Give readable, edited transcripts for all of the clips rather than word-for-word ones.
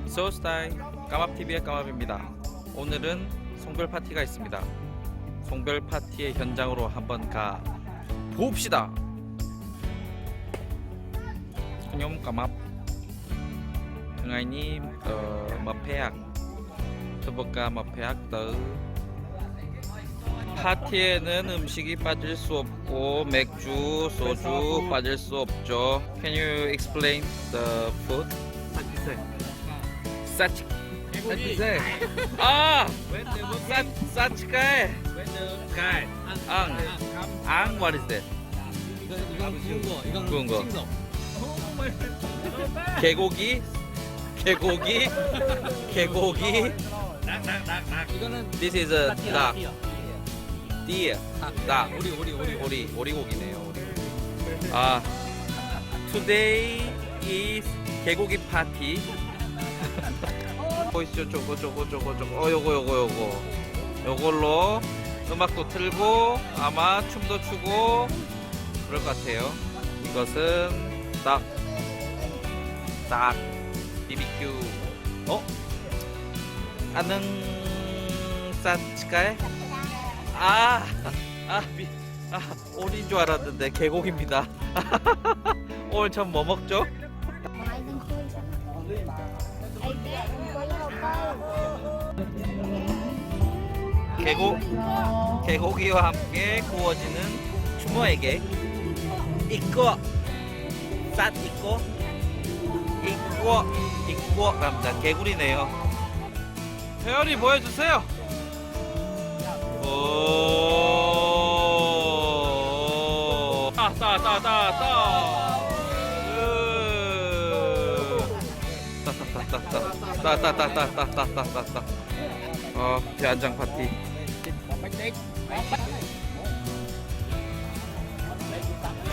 소스타이 까맙TV의 까맙입니다. 오늘은 송별 파티가 있습니다. 송별 파티의 현장으로 한번 가 봅시다. 안녕 까맙. Ngày mập 저번가 mập 파티에는 음식이 빠질 수 없고 맥주, 소주 빠질 수 없죠. Can you explain the food? 사치 아! 사치가에 앙 what is that? 이건 구운 거. 싱거. 개고기 이거는 This is a duck. deer 닭 오리고기네요. 아 today is 개고기 파티. 보이시죠? 저거 요걸로 음악도 틀고 아마 춤도 추고 그럴 것 같아요. 이것은 닭 BBQ. 아는 사치가에 오리인 줄 알았는데 개고기입니다. 오늘 전 뭐 먹죠? 개고기와 함께 구워지는 추모에게 이꼬 갑니다. 개구리네요. 회원이 보여주세요. 오, 대한장 파티.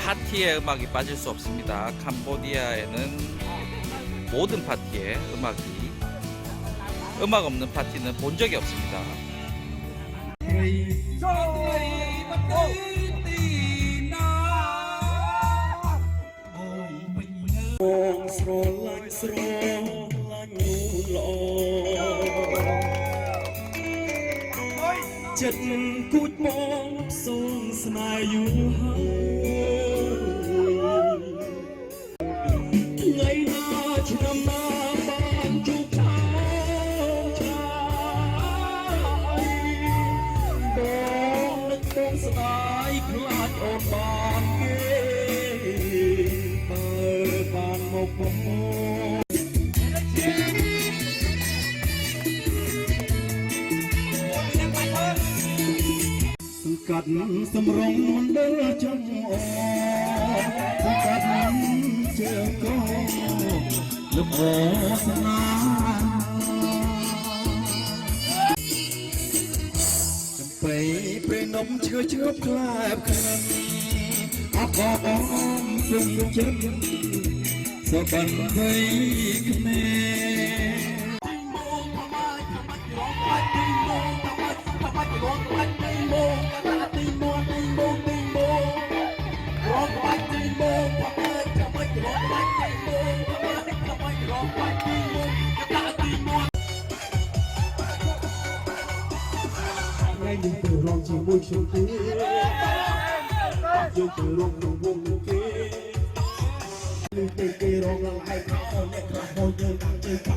파티에 음악이 빠질 수 없습니다. 캄보디아에는 모든 파티에 음악 없는 파티는 본 적이 없습니다.ចិត្តគួចមកសូនស្នេហ៍យូរហើយថ្ងៃណាឆ្នាំណាបានជួបឆាយបងនឹកបងស្ដាយខ្លាចអូនបានគេបើបានមកបងកាត់សម្រងមណ្ឌលចំអកាត់ជើងកោលោកអូស្នាចំបៃពេលនំឈើឈើផ្លែផ្កាអបអមពុំចិត្តសបានភ័យគ្នាយើងទៅរងជាមួយខ្ញុំទេយើងទៅរងក្នុងវងគេលើកទៅគេរងឡើងឯកោអ្នកខ្លះហូរយើងតាមជើងកោ